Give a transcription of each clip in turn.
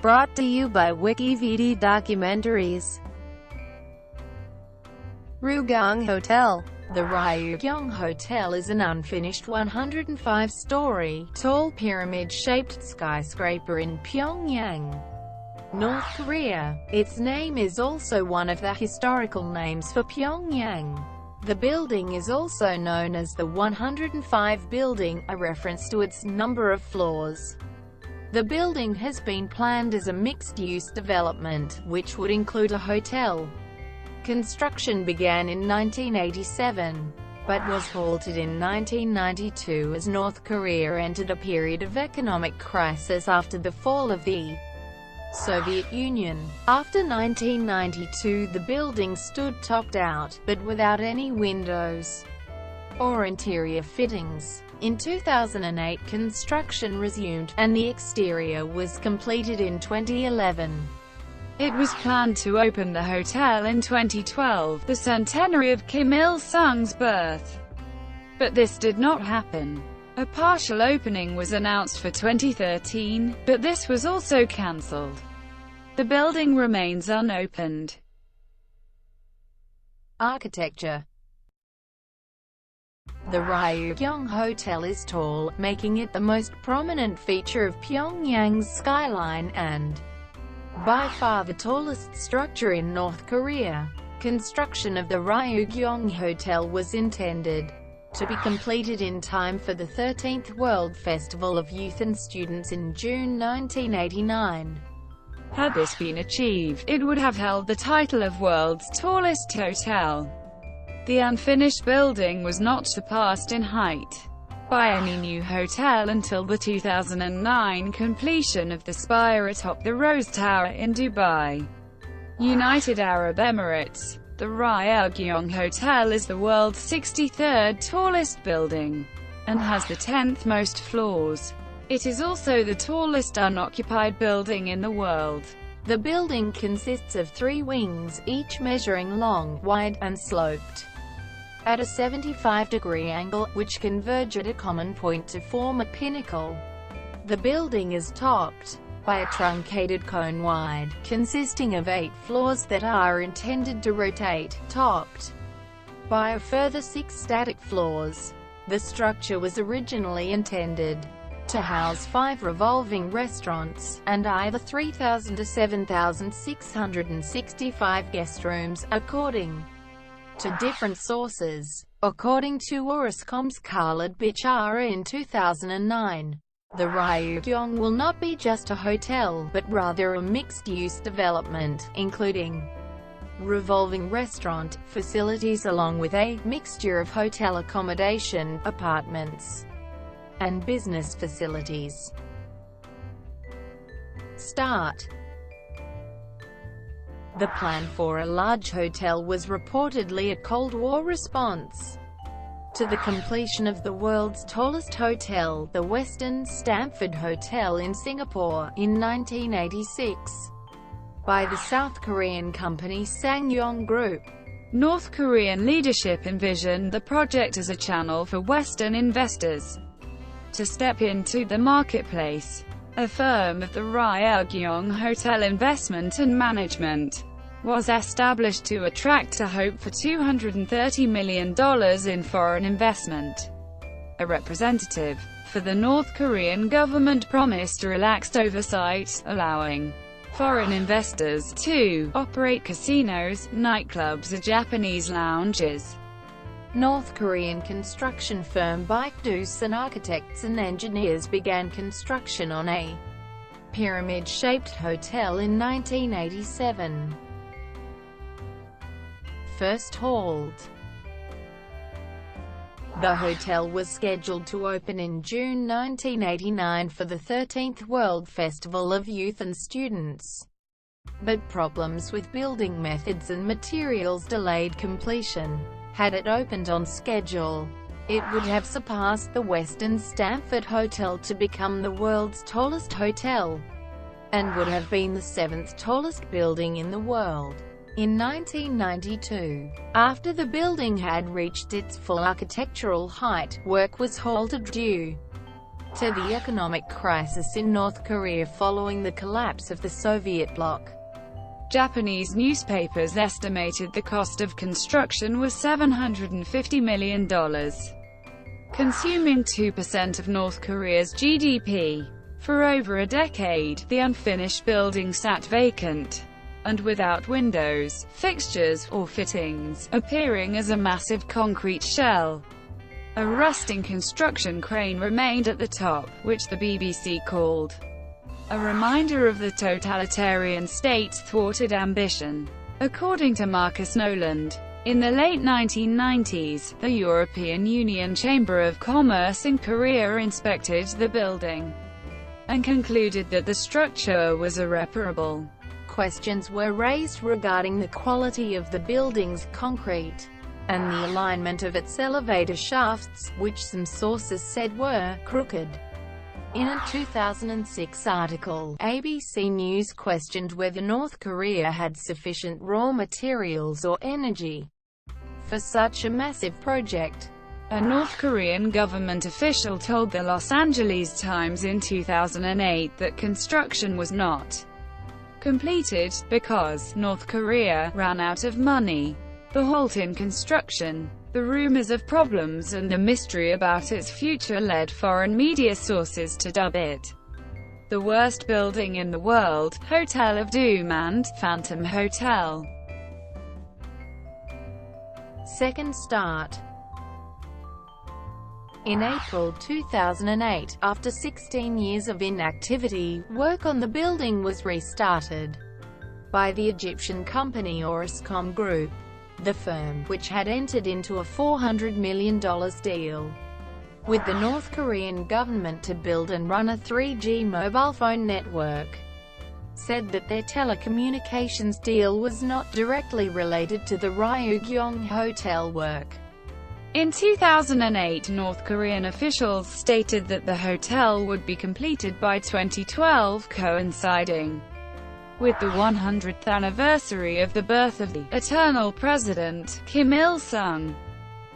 Brought to you by WikiVD Documentaries. Ryugyong Hotel. The Ryugyong Hotel is an unfinished 105-story, tall pyramid-shaped skyscraper in Pyongyang, North Korea. Its name is also one of the historical names for Pyongyang. The building is also known as the 105 building, a reference to its number of floors. The building has been planned as a mixed-use development, which would include a hotel. Construction began in 1987, but was halted in 1992 as North Korea entered a period of economic crisis after the fall of the Soviet Union. After 1992, the building stood topped out, but without any windows or interior fittings. In 2008, construction resumed, and the exterior was completed in 2011. It was planned to open the hotel in 2012, the centenary of Kim Il-sung's birth. But this did not happen. A partial opening was announced for 2013, but this was also cancelled. The building remains unopened. Architecture. The Ryugyong Hotel is tall, making it the most prominent feature of Pyongyang's skyline and by far the tallest structure in North Korea. Construction of the Ryugyong Hotel was intended to be completed in time for the 13th World Festival of Youth and Students in June 1989. Had this been achieved, it would have held the title of world's tallest hotel. The unfinished building was not surpassed in height by any new hotel until the 2009 completion of the spire atop the Rose Tower in Dubai, United Arab Emirates. The Ryugyong Hotel is the world's 63rd tallest building, and has the 10th most floors. It is also the tallest unoccupied building in the world. The building consists of 3 wings, each measuring long, wide, and sloped at a 75-degree angle, which converge at a common point to form a pinnacle. The building is topped by a truncated cone wide, consisting of 8 floors that are intended to rotate, topped by a further 6 static floors. The structure was originally intended to house 5 revolving restaurants, and either 3,000 to 7,665 guest rooms, according to different sources. According to Orascom's Khalid Bichara in 2009, the Ryugyong will not be just a hotel, but rather a mixed-use development, including revolving restaurant facilities along with a mixture of hotel accommodation, apartments, and business facilities. Start. The plan for a large hotel was reportedly a Cold War response to the completion of the world's tallest hotel, the Westin Stamford Hotel in Singapore, in 1986, by the South Korean company Ssangyong Group. North Korean leadership envisioned the project as a channel for Western investors to step into the marketplace. A firm of the Ryugyong Hotel Investment and Management was established to attract a hope for $230 million in foreign investment. A representative for the North Korean government promised relaxed oversight, allowing foreign investors to operate casinos, nightclubs and Japanese lounges. North Korean construction firm Baekdusan Architects and Engineers began construction on a pyramid-shaped hotel in 1987. First halt. The hotel was scheduled to open in June 1989 for the 13th World Festival of Youth and Students. But problems with building methods and materials delayed completion. Had it opened on schedule, it would have surpassed the Westin Stamford Hotel to become the world's tallest hotel, and would have been the 7th tallest building in the world. In 1992, after the building had reached its full architectural height, work was halted due to the economic crisis in North Korea following the collapse of the Soviet bloc. Japanese newspapers estimated the cost of construction was $750 million, consuming 2% of North Korea's GDP. For over a decade, the unfinished building sat vacant and without windows, fixtures, or fittings, appearing as a massive concrete shell. A rusting construction crane remained at the top, which the BBC called a reminder of the totalitarian state's thwarted ambition. According to Marcus Noland, in the late 1990s, the European Union Chamber of Commerce in Korea inspected the building and concluded that the structure was irreparable. Questions were raised regarding the quality of the building's concrete and the alignment of its elevator shafts, which some sources said were crooked. In a 2006 article, ABC News questioned whether North Korea had sufficient raw materials or energy for such a massive project. A North Korean government official told the Los Angeles Times in 2008 that construction was not completed because North Korea ran out of money. The halt in construction, the rumors of problems and the mystery about its future led foreign media sources to dub it the worst building in the world, Hotel of Doom and Phantom Hotel. Second start. In April 2008, after 16 years of inactivity, work on the building was restarted by the Egyptian company Orascom Group. The firm, which had entered into a $400 million deal with the North Korean government to build and run a 3G mobile phone network, said that their telecommunications deal was not directly related to the Ryugyong Hotel work. In 2008, North Korean officials stated that the hotel would be completed by 2012, coinciding with the 100th anniversary of the birth of the eternal president, Kim Il-sung.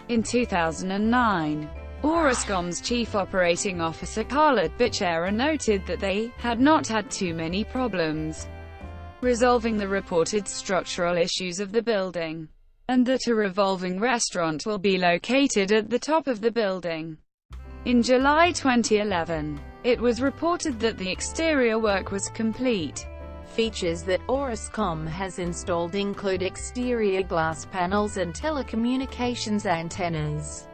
In 2009, Orascom's chief operating officer Khaled Bichera noted that they had not had too many problems resolving the reported structural issues of the building, and that a revolving restaurant will be located at the top of the building. In July 2011, it was reported that the exterior work was complete. Features that Orascom has installed include exterior glass panels and telecommunications antennas.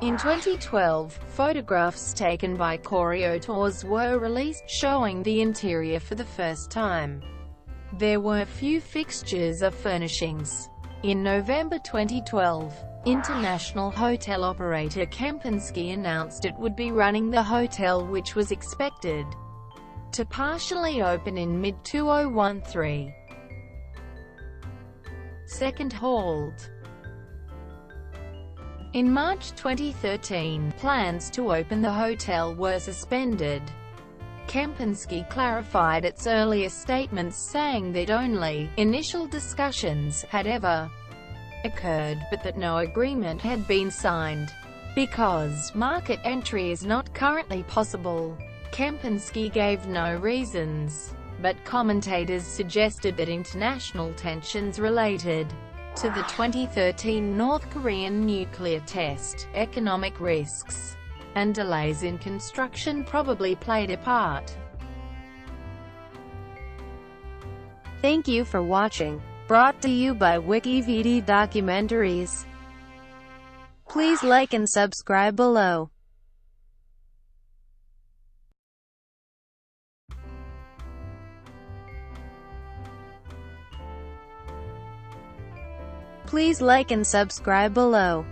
In 2012, photographs taken by Koryo Tours were released, showing the interior for the first time. There were few fixtures or furnishings. In November 2012, international hotel operator Kempinski announced it would be running the hotel, which was expected to partially open in mid-2013. Second halt. In March 2013, plans to open the hotel were suspended. Kempinski clarified its earlier statements, saying that only initial discussions had ever occurred, but that no agreement had been signed. Because market entry is not currently possible, Kempinski gave no reasons, but commentators suggested that international tensions related to the 2013 North Korean nuclear test, economic risks, and delays in construction probably played a part. Thank you for watching. Brought to you by WikiVD Documentaries. Please like and subscribe below. Please like and subscribe below.